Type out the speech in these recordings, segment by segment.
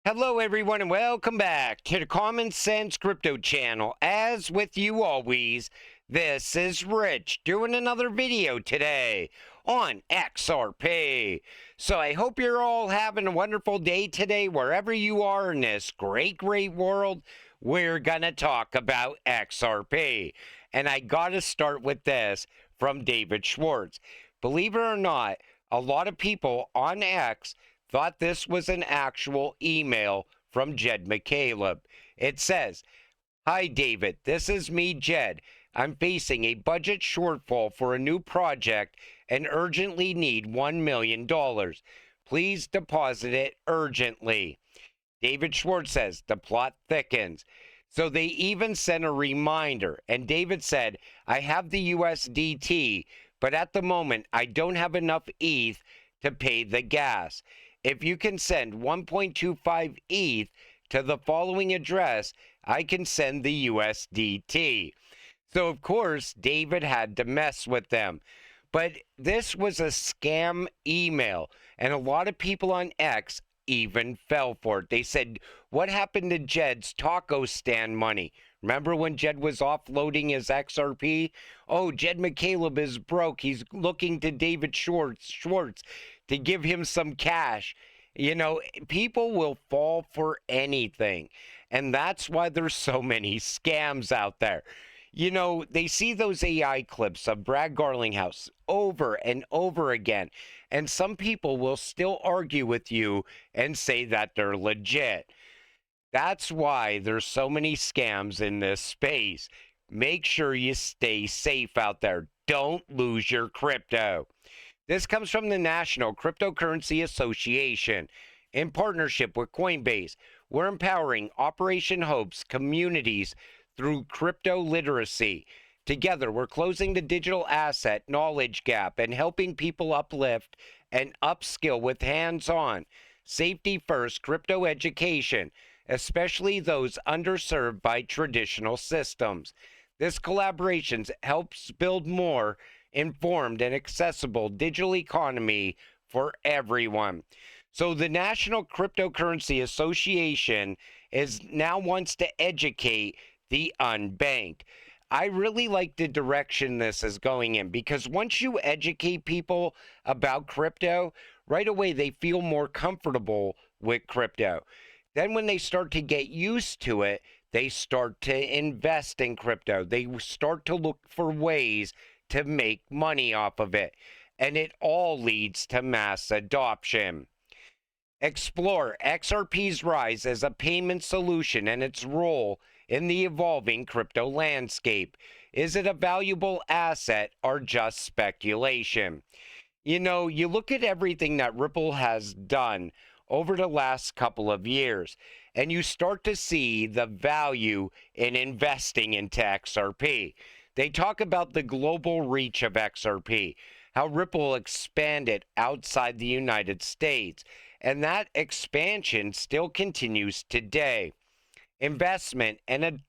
Hello, everyone, and welcome back to the Common Sense Crypto channel. As with you always, this is Rich doing another video today on XRP. So I hope you're all having a wonderful day today, wherever you are in this great world. We're going to talk about XRP. And I got to start with this from David Schwartz. Believe it or not, a lot of people on X thought this was an actual email from Jed McCaleb. It says, "Hi David, this is me, Jed. I'm facing a budget shortfall for a new project and urgently need $1 million. Please deposit it urgently." David Schwartz says, "The plot thickens." So they even sent a reminder. And David said, "I have the USDT, but at the moment I don't have enough ETH to pay the gas. If you can send 1.25 ETH to the following address, I can send the USDT." So, of course, David had to mess with them. But this was a scam email, and a lot of people on X even fell for it. They said, "What happened to Jed's taco stand money? Remember when Jed was offloading his XRP? Oh, Jed McCaleb is broke. He's looking to David Schwartz to give him some cash." You know, people will fall for anything. And that's why there's so many scams out there. You know, they see those AI clips of Brad Garlinghouse over and over again. And some people will still argue with you and say that they're legit. That's why there's so many scams in this space. Make sure you stay safe out there. Don't lose your crypto. This comes from the National Cryptocurrency Association. In partnership with Coinbase, we're empowering Operation Hope's communities through crypto literacy. Together, we're closing the digital asset knowledge gap and helping people uplift and upskill with hands-on, safety-first crypto education, especially those underserved by traditional systems. This collaboration helps build more informed and accessible digital economy for everyone. So the National Cryptocurrency Association is now wants to educate the unbanked. I really like the direction this is going in, because once you educate people about crypto, right away they feel more comfortable with crypto. Then when they start to get used to it, they start to invest in crypto. They start to look for ways to make money off of it. And it all leads to mass adoption. Explore XRP's rise as a payment solution and its role in the evolving crypto landscape. Is it a valuable asset or just speculation? You know, you look at everything that Ripple has done over the last couple of years, and you start to see the value in investing into XRP. They talk about the global reach of XRP, how Ripple expanded outside the United States, and that expansion still continues today. Investment and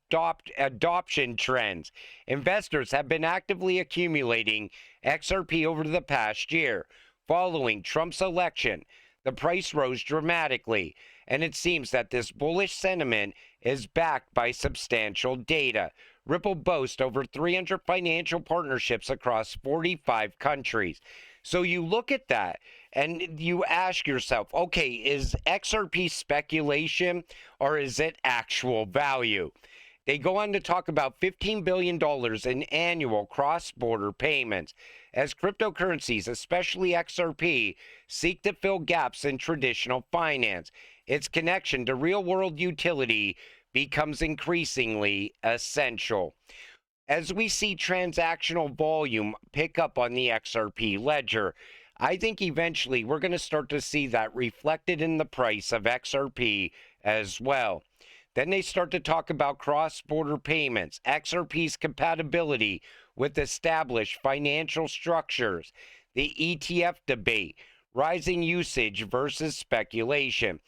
adoption trends. Investors have been actively accumulating XRP over the past year. Following Trump's election, the price rose dramatically, and it seems that this bullish sentiment is backed by substantial data. Ripple boasts over 300 financial partnerships across 45 countries. So you look at that and you ask yourself, okay, is XRP speculation or is it actual value? They go on to talk about $15 billion in annual cross-border payments as cryptocurrencies, especially XRP, seek to fill gaps in traditional finance. Its connection to real-world utility becomes increasingly essential. As we see transactional volume pick up on the XRP ledger, I think eventually we're going to start to see that reflected in the price of XRP as well. Then they start to talk about cross-border payments, XRP's compatibility with established financial structures, the ETF debate, rising usage versus speculation.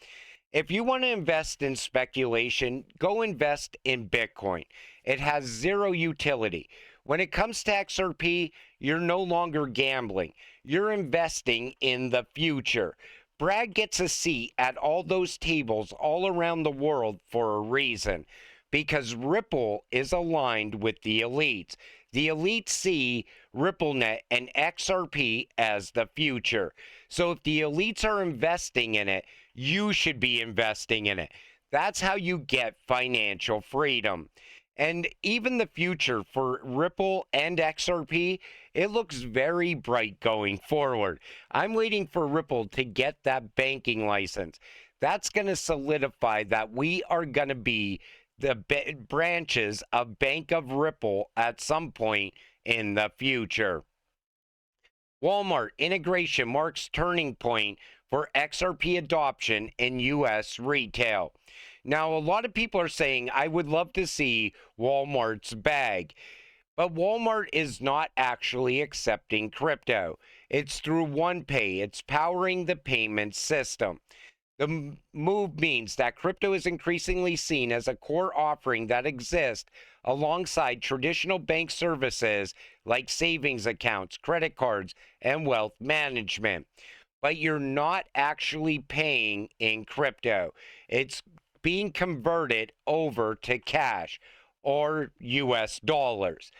If you want to invest in speculation, go invest in Bitcoin. It has zero utility. When it comes to XRP, you're no longer gambling. You're investing in the future. Brad gets a seat at all those tables all around the world for a reason, because Ripple is aligned with the elites. The elites see RippleNet and XRP as the future. So if the elites are investing in it, you should be investing in it. That's how you get financial freedom. And even the future for Ripple and XRP, it looks very bright going forward. I'm waiting for Ripple to get that banking license. That's going to solidify that we are going to be the branches of Bank of Ripple at some point in the future. Walmart integration marks turning point for XRP adoption in U.S. retail. Now, a lot of people are saying, I would love to see Walmart's bag. But Walmart is not actually accepting crypto. It's through OnePay. It's powering the payment system. The move means that crypto is increasingly seen as a core offering that exists alongside traditional bank services like savings accounts, credit cards, and wealth management. But you're not actually paying in crypto. It's being converted over to cash or US dollars.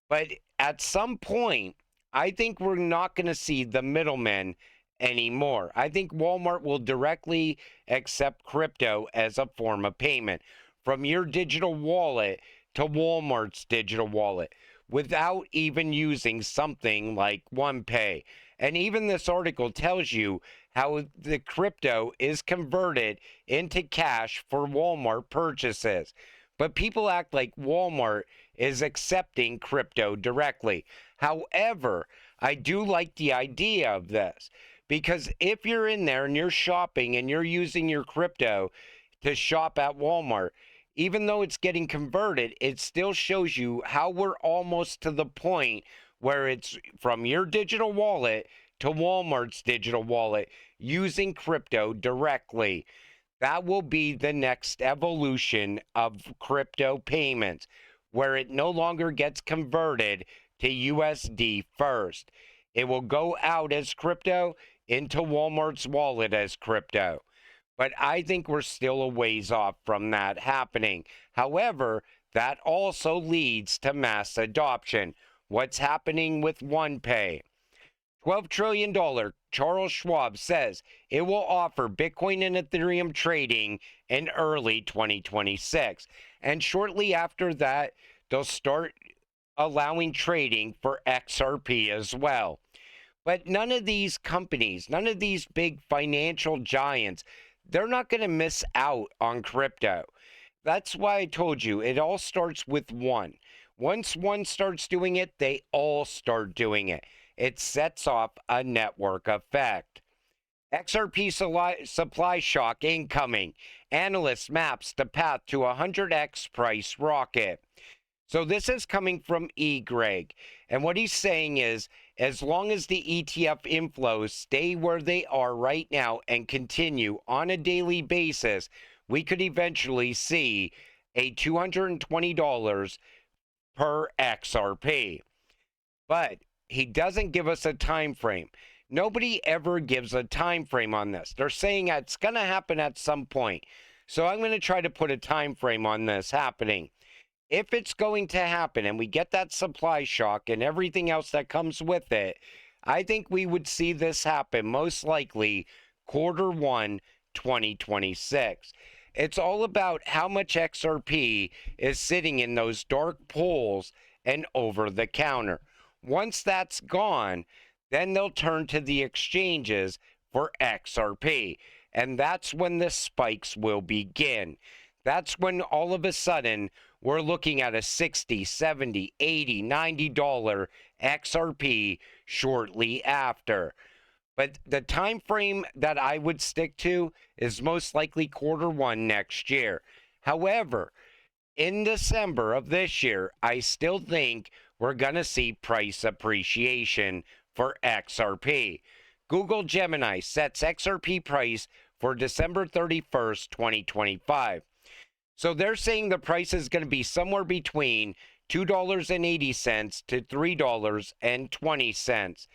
But at some point, I think we're not going to see the middlemen anymore. I think Walmart will directly accept crypto as a form of payment from your digital wallet to Walmart's digital wallet without even using something like OnePay. And even this article tells you how the crypto is converted into cash for Walmart purchases. But people act like Walmart is accepting crypto directly. However, I do like the idea of this, because if you're in there and you're shopping and you're using your crypto to shop at Walmart, even though it's getting converted, it still shows you how we're almost to the point where it's from your digital wallet to Walmart's digital wallet using crypto directly. That will be the next evolution of crypto payments, where it no longer gets converted to USD first. It will go out as crypto into Walmart's wallet as crypto. But I think we're still a ways off from that happening. However, that also leads to mass adoption. What's happening with OnePay? $12 trillion, Charles Schwab says it will offer Bitcoin and Ethereum trading in early 2026. And shortly after that, they'll start allowing trading for XRP as well. But none of these companies, none of these big financial giants, they're not going to miss out on crypto. That's why I told you it all starts with one. Once one starts doing it, they all start doing it. It sets off a network effect. XRP supply shock incoming. Analyst maps the path to 100x price rocket. So this is coming from Greg. And what he's saying is, as long as the ETF inflows stay where they are right now and continue on a daily basis, we could eventually see a $220 per XRP. But he doesn't give us a time frame. Nobody ever gives a time frame on this. They're saying it's going to happen at some point. So I'm going to try to put a time frame on this happening. If it's going to happen and we get that supply shock and everything else that comes with it, I think we would see this happen most likely Q1 2026. It's all about how much XRP is sitting in those dark pools and over the counter. Once that's gone, then they'll turn to the exchanges for XRP. And that's when the spikes will begin. That's when all of a sudden we're looking at a $60, $70, $80, $90 XRP shortly after. But the time frame that I would stick to is most likely Q1 next year. However, in December of this year, I still think we're going to see price appreciation for XRP. Google Gemini sets XRP price for December 31st, 2025. So they're saying the price is going to be somewhere between $2.80 to $3.20.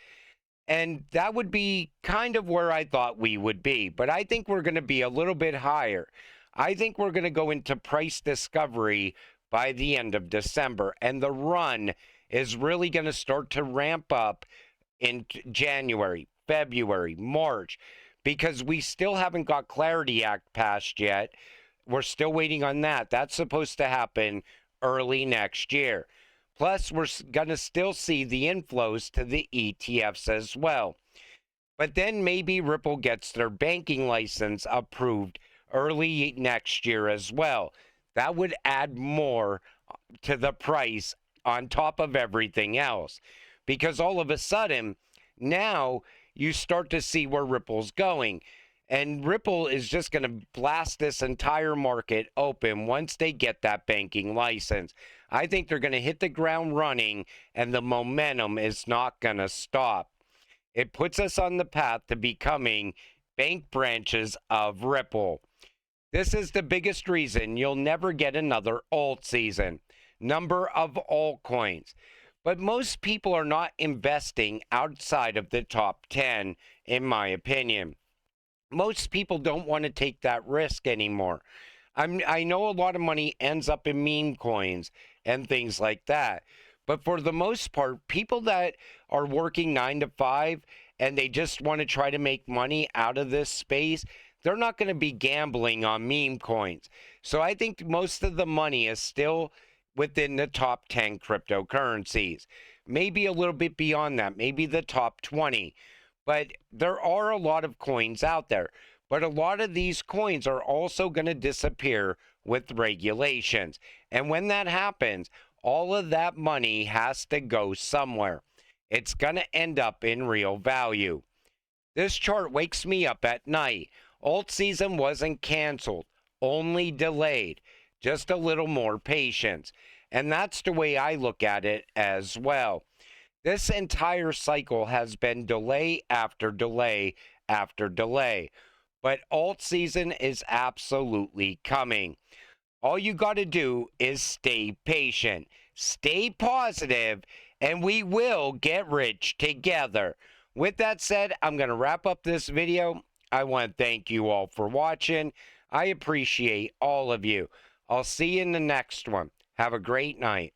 And that would be kind of where I thought we would be. But I think we're going to be a little bit higher. I think we're going to go into price discovery by the end of December. And the run is really going to start to ramp up in January, February, March, because we still haven't got Clarity Act passed yet. We're still waiting on that. That's supposed to happen early next year. Plus, we're going to still see the inflows to the ETFs as well. But then maybe Ripple gets their banking license approved early next year as well. That would add more to the price on top of everything else. Because all of a sudden, now you start to see where Ripple's going. And Ripple is just going to blast this entire market open once they get that banking license. I think they're going to hit the ground running, and the momentum is not going to stop. It puts us on the path to becoming bank branches of Ripple. This is the biggest reason you'll never get another Altseason. Number of altcoins. But most people are not investing outside of the top 10, in my opinion. Most people don't want to take that risk anymore. I know a lot of money ends up in meme coins and things like that. But for the most part, people that are working 9 to 5 and they just want to try to make money out of this space, they're not going to be gambling on meme coins. So I think most of the money is still within the top 10 cryptocurrencies. Maybe a little bit beyond that, maybe the top 20. But there are a lot of coins out there. But a lot of these coins are also going to disappear with regulations. And when that happens, all of that money has to go somewhere. It's going to end up in real value. This chart wakes me up at night. Altseason wasn't canceled, only delayed. Just a little more patience. And that's the way I look at it as well. This entire cycle has been delay after delay after delay. But Altseason is absolutely coming. All you got to do is stay patient, stay positive, and we will get rich together. With that said, I'm going to wrap up this video. I want to thank you all for watching. I appreciate all of you. I'll see you in the next one. Have a great night.